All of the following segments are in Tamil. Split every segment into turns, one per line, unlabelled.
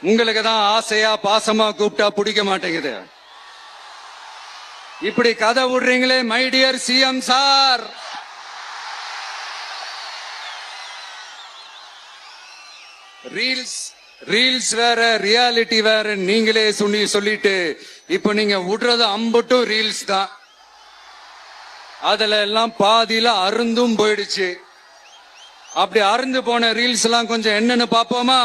உங்களுக்கு தான் ஆசையா பாசமா கூப்பிட்டா பிடிக்க மாட்டேங்குது. இப்படி கதை விடுறீங்களே my dear CM sir. Reels வேற ரியாலிட்டி வேற நீங்களே சொல்லிட்டு இப்ப நீங்க விடுறது அம்பட்டும் ரீல்ஸ் தான். அதுல எல்லாம் பாதியில அருந்தும் போயிடுச்சு. அப்படி அருந்து போன ரீல்ஸ் எல்லாம் கொஞ்சம் என்னன்னு பாப்போமா?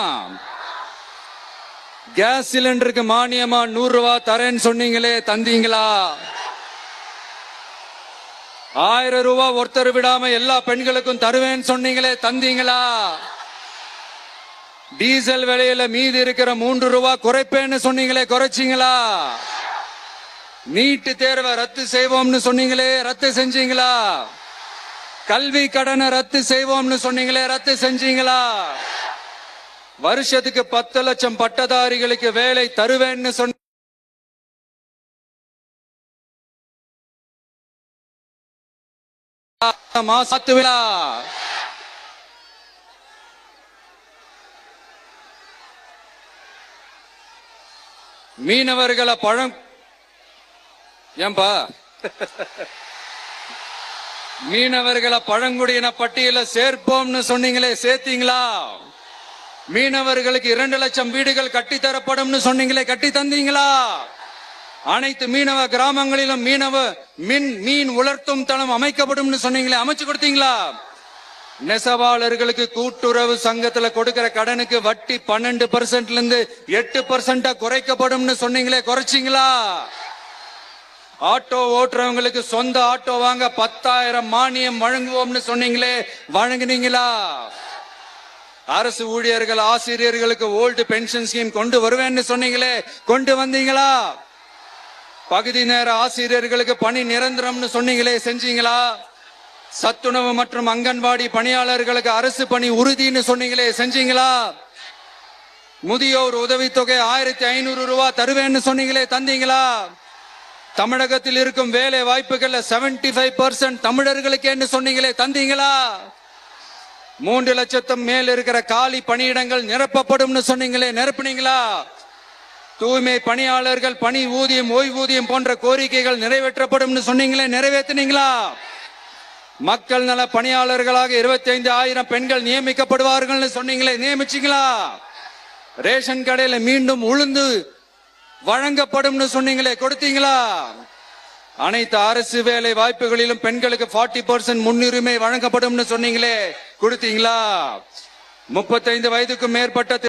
கேஸ் சிலிண்டருக்கு மானியமா 100 ரூபாய் தரேன்னு சொன்னீங்களே, தந்தீங்களா? 1000 ரூபாய் ஒருத்தர் விடாம எல்லா பெண்களுக்கும் தருவேன்னு சொன்னீங்களே, தந்தீங்களா? டீசல் விலையில மீதி இருக்கிற 3 ரூபாய் குறைப்பேன்னு சொன்னீங்களே, குறைச்சிங்களா? நீட்டு தேர்வை ரத்து செய்வோம்னு சொன்னீங்களே, ரத்து செஞ்சீங்களா? கல்வி கடனை ரத்து செய்வோம்னு சொன்னீங்களே, ரத்து செஞ்சீங்களா? வருஷத்துக்கு 10 லட்சம் பட்டதாரிகளுக்கு வேலை தருவேன்னு சொன்ன மீனவர்களை மீனவர்களை பழங்குடியின பட்டியல சேர்ப்போம்னு சொன்னீங்களே, சேர்த்தீங்களா? மீனவர்களுக்கு 2 லட்சம் வீடுகள் கட்டித்தரப்படும் சொன்னீங்களே, கட்டி தந்தீங்களா? அனைத்து மீனவ கிராமங்களிலும் மீன் உலர்த்தும் தளம் அமைக்கப்படும் சொன்னீங்களே, அமைச்சு கொடுத்தீங்களா? நெசவாளர்களுக்கு கூட்டுறவு சங்கத்துல கொடுக்கிற கடனுக்கு வட்டி 12% இருந்து 8% குறைக்கப்படும் சொன்னீங்களே, குறைச்சிங்களா? ஆட்டோ ஓட்டுறவங்களுக்கு சொந்த ஆட்டோ வாங்க 10,000 மானியம் வழங்குவோம்னு சொன்னீங்களே, வழங்குனீங்களா? அரசு ஊழியர்கள் ஆசிரியர்களுக்கு ஓல்டு பென்ஷன் ஸ்கீம் கொண்டு வருவேன்னு சொன்னீங்களே, கொண்டு வந்தீங்களா? பகுதி நேர ஆசிரியர்களுக்கு பணி நிரந்தரம்னு சொன்னீங்களே, செஞ்சீங்களா? சத்துணவு மற்றும் அங்கன்வாடி பணியாளர்களுக்கு அரசு பணி உறுதின்னு சொன்னீங்களே, செஞ்சீங்களா? முதியோர் உதவித்தொகை 1500 ரூபாய் தருவேன்னு சொன்னீங்களே, தந்தீங்களா? தமிழகத்தில் இருக்கும் வேலை வாய்ப்புகள்ல 75% தமிழர்களுக்கு என்ன சொன்னீங்களே, தந்தீங்களா? 3 லட்சத்தும் மேல் இருக்கிற காலி பணியிடங்கள் நிரப்பப்படும் சொன்னீங்களே, நிரப்பினீங்களா? தூய்மை பணியாளர்கள் பணி ஊதியம் ஓய்வூதியம் போன்ற கோரிக்கைகள் நிறைவேற்றப்படும் சொன்னீங்களே, நிறைவேற்றினீங்களா? மக்கள் நல பணியாளர்களாக 25,000 பெண்கள் நியமிக்கப்படுவார்கள் சொன்னீங்களே, நியமிச்சீங்களா? ரேஷன் கடையில மீண்டும் உளுந்து வழங்கப்படும் சொன்னீங்களே, கொடுத்தீங்களா? அனைத்து அரசு வேலை வாய்ப்புகளிலும் பெண்களுக்கு 40% முன்னுரிமை வழங்கப்படும் சொன்னீங்களே, கொடுத்தீங்களா? 35 வயதுக்கும் மேற்பட்ட